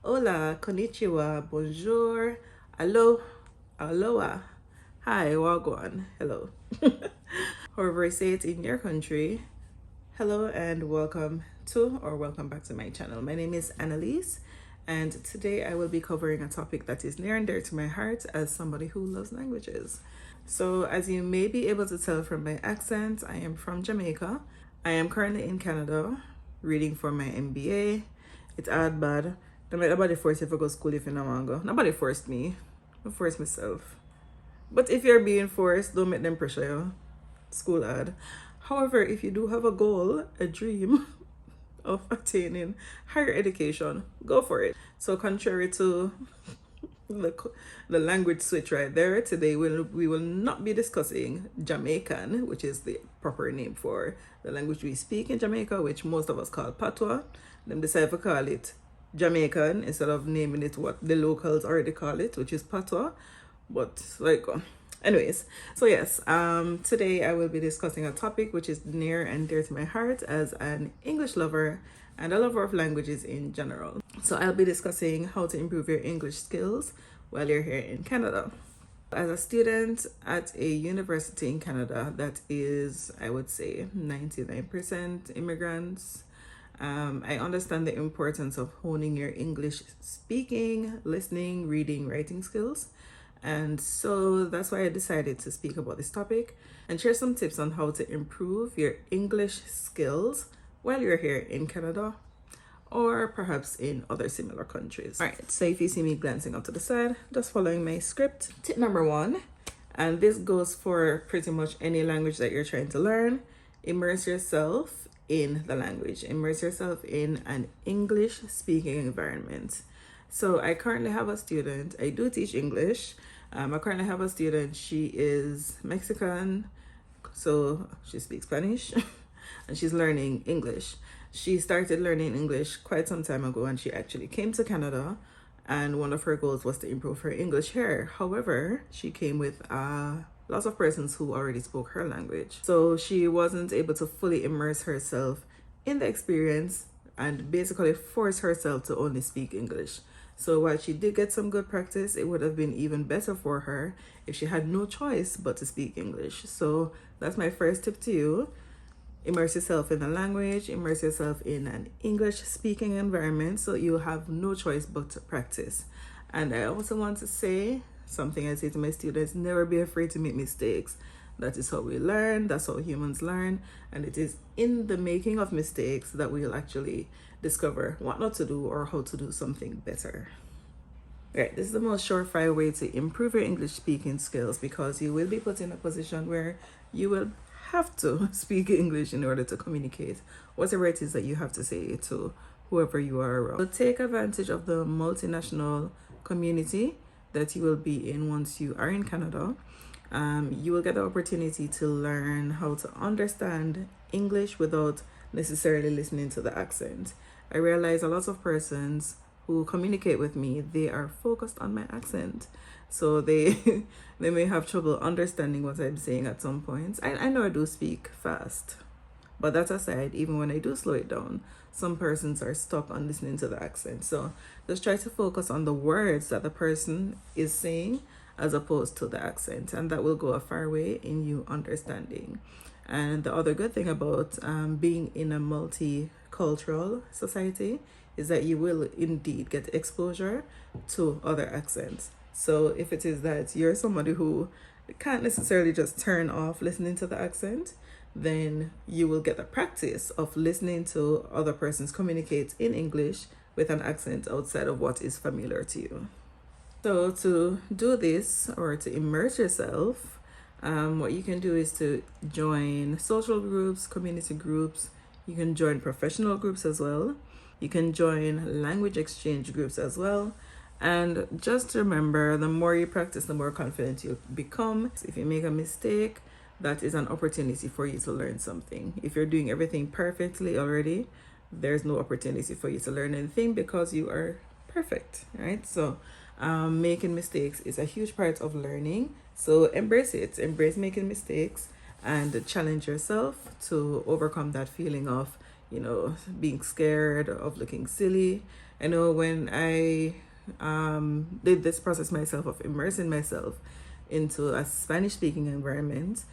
Hola, konnichiwa, bonjour, alo, aloha, hi, wagwan, hello. However you say it in your country, hello and welcome to or welcome back to my channel. My name is Annalise, and today I will be covering a topic that is near and dear to my heart as somebody who loves languages. So as you may be able to tell from my accent, I am from Jamaica. I am currently in Canada reading for my MBA. It's hard bad. Nobody force you to go to school if you don't want to go. Nobody forced me. I forced myself. But if you're being forced, don't make them pressure you. School hard. However, if you do have a goal, a dream of attaining higher education, go for it. So contrary to the language switch right there, today we will not be discussing Jamaican, which is the proper name for the language we speak in Jamaica, which most of us call patois. Them decide to call it Jamaican instead of naming it what the locals already call it, which is patois. But like anyways, so yes, today I will be discussing a topic which is near and dear to my heart as an English lover and a lover of languages in general. So I'll be discussing how to improve your English skills while you're here in Canada. As a student at a university in Canada that is, I would say, 99% immigrants, I understand the importance of honing your English speaking, listening, reading, writing skills. And so that's why I decided to speak about this topic and share some tips on how to improve your English skills while you're here in Canada or perhaps in other similar countries. All right, so if you see me glancing up to the side, just following my script. Tip number one, and this goes for pretty much any language that you're trying to learn: immerse yourself in the language. Immerse yourself in an English speaking environment. So I currently have a student, I do teach English. I currently have a student, she is Mexican, so she speaks Spanish and she's learning English. She started learning English quite some time ago and she actually came to Canada, and one of her goals was to improve her English here. However, she came with lots of persons who already spoke her language. So she wasn't able to fully immerse herself in the experience and basically force herself to only speak English. So while she did get some good practice, it would have been even better for her if she had no choice but to speak English. So that's my first tip to you. Immerse yourself in the language, immerse yourself in an English speaking environment so you have no choice but to practice. And I also want to say something I say to my students: never be afraid to make mistakes. That is how we learn, that's how humans learn, and it is in the making of mistakes that we'll actually discover what not to do or how to do something better. Right, this is the most surefire way to improve your English speaking skills, because you will be put in a position where you will have to speak English in order to communicate whatever it is that you have to say to whoever you are around. So take advantage of the multinational community that you will be in once you are in Canada. You will get the opportunity to learn how to understand English without necessarily listening to the accent. I realize a lot of persons who communicate with me, they are focused on my accent. So they they may have trouble understanding what I'm saying at some points. I know I do speak fast, but that aside, even when I do slow it down, some persons are stuck on listening to the accent. So just try to focus on the words that the person is saying as opposed to the accent, and that will go a far way in you understanding. And the other good thing about being in a multicultural society is that you will indeed get exposure to other accents. So if it is that you're somebody who can't necessarily just turn off listening to the accent, then you will get the practice of listening to other persons communicate in English with an accent outside of what is familiar to you. So to do this, or to immerse yourself, what you can do is to join social groups, community groups. You can join professional groups as well. You can join language exchange groups as well. And just remember, the more you practice, the more confident you become. If you make a mistake, that is an opportunity for you to learn something. If you're doing everything perfectly already, there's no opportunity for you to learn anything because you are perfect, right? So making mistakes is a huge part of learning. So embrace it, embrace making mistakes, and challenge yourself to overcome that feeling of, being scared, of looking silly. I know when I did this process myself of immersing myself into a Spanish speaking environment,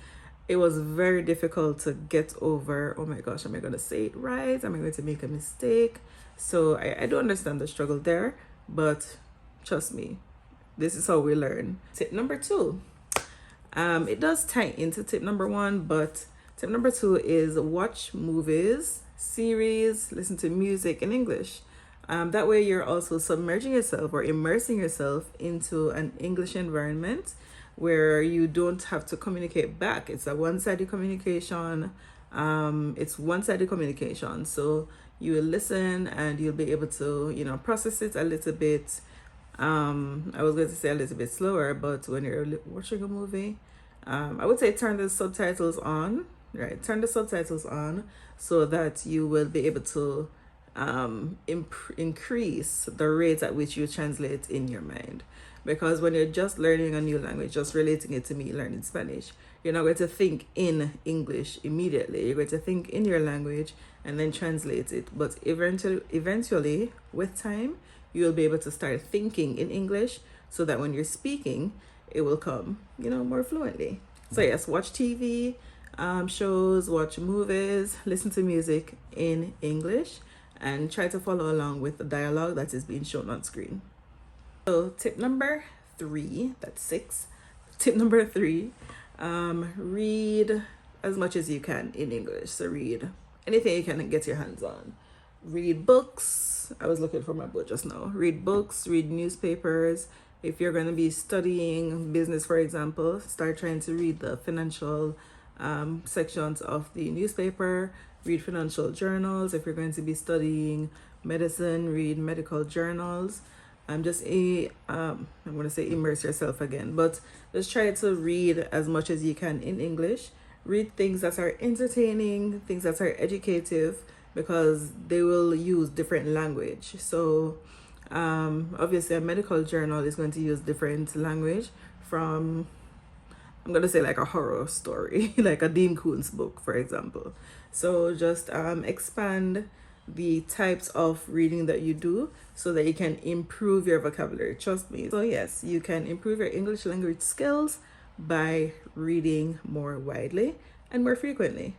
it was very difficult to get over, oh my gosh, am I going to say it right? Am I going to make a mistake? So I do understand the struggle there, but trust me, this is how we learn. Tip number 2. It does tie into tip number 1, but tip number 2 is watch movies, series, listen to music in English. That way you're also submerging yourself or immersing yourself into an English environment where you don't have to communicate back. It's a one-sided communication. It's one-sided communication. So you will listen and you'll be able to, process it a little bit. I was going to say a little bit slower, but when you're watching a movie, I would say turn the subtitles on, right? Turn the subtitles on so that you will be able to increase the rate at which you translate in your mind. Because when you're just learning a new language, just relating it to me learning Spanish, you're not going to think in English immediately. You're going to think in your language and then translate it. But eventually, with time, you'll be able to start thinking in English so that when you're speaking, it will come, more fluently. So yes, watch TV, shows, watch movies, listen to music in English, and try to follow along with the dialogue that is being shown on screen. So tip number 3, that's 6. Tip number 3, read as much as you can in English. So read anything you can get your hands on. Read books. I was looking for my book just now. Read books, read newspapers. If you're going to be studying business, for example, start trying to read the financial sections of the newspaper. Read financial journals. If you're going to be studying medicine, read medical journals. I'm going to say immerse yourself again, but just try to read as much as you can in English. Read things that are entertaining, things that are educative, because they will use different language. So obviously a medical journal is going to use different language from, I'm going to say, like a horror story, like a Dean Koontz book, for example. So just expand the types of reading that you do so that you can improve your vocabulary. Trust me. So yes, you can improve your English language skills by reading more widely and more frequently.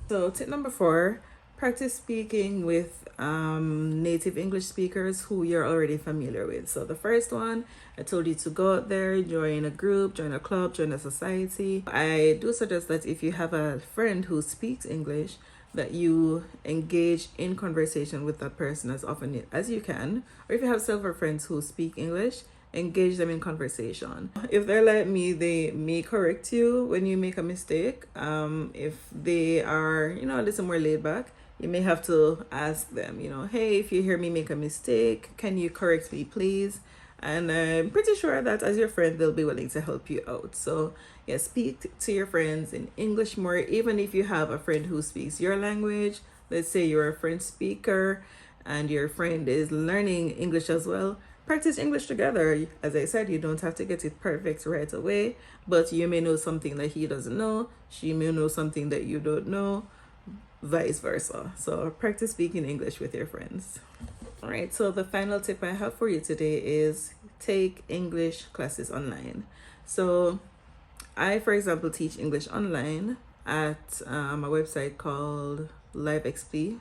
So tip number 4, practice speaking with native English speakers who you're already familiar with. So the first one, I told you to go out there, join a group, join a club, join a society. I do suggest that if you have a friend who speaks English, that you engage in conversation with that person as often as you can. Or if you have several friends who speak English, engage them in conversation. If they're like me, they may correct you when you make a mistake. If they are, a little more laid back, you may have to ask them, hey, if you hear me make a mistake, can you correct me, please? And I'm pretty sure that as your friend, they'll be willing to help you out. So yeah, speak to your friends in English more, even if you have a friend who speaks your language. Let's say you're a French speaker and your friend is learning English as well. Practice English together. As I said, you don't have to get it perfect right away, but you may know something that he doesn't know. She may know something that you don't know, vice versa. So practice speaking English with your friends. All right, so the final tip I have for you today is take English classes online. So I, for example, teach English online at a website called livexp.com.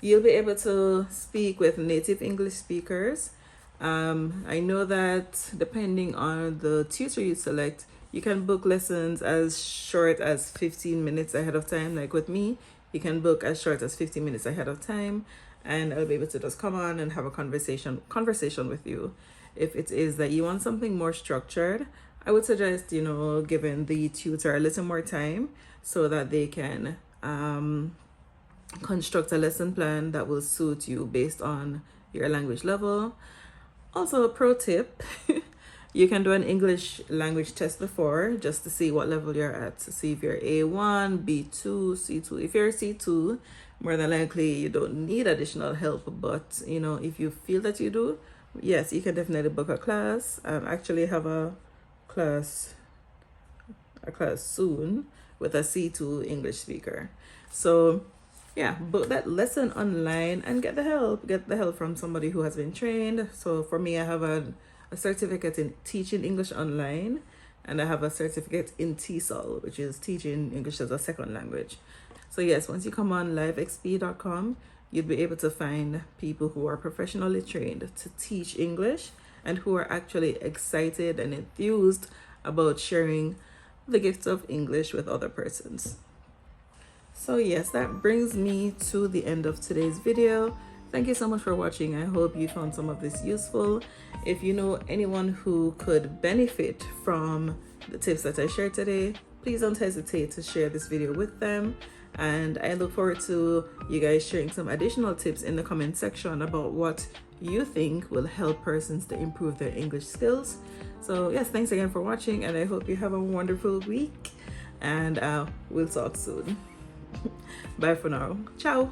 You'll be able to speak with native English speakers. I know that depending on the tutor you select, you can book lessons as short as 15 minutes ahead of time. Like with me, you can book as short as 15 minutes ahead of time, and I'll be able to just come on and have a conversation with you. If it is that you want something more structured, I would suggest, giving the tutor a little more time so that they can construct a lesson plan that will suit you based on your language level. Also, a pro tip, you can do an English language test before just to see what level you're at, to see if you're A1, B2, C2. If you're C2, more than likely you don't need additional help, but if you feel that you do, yes, you can definitely book a class. Actually have a class soon with a C2 English speaker. So yeah, book that lesson online and get the help. Get the help from somebody who has been trained. So for me, I have a certificate in teaching English online, and I have a certificate in tesol, which is teaching English as a second language. So yes, once you come on livexp.com, you'll be able to find people who are professionally trained to teach English and who are actually excited and enthused about sharing the gift of English with other persons. So yes, that brings me to the end of today's video. Thank you so much for watching. I hope you found some of this useful. If you know anyone who could benefit from the tips that I shared today, please don't hesitate to share this video with them. And I look forward to you guys sharing some additional tips in the comment section about what you think will help persons to improve their English skills. So yes, thanks again for watching, and I hope you have a wonderful week, and we'll talk soon. Bye for now. Ciao.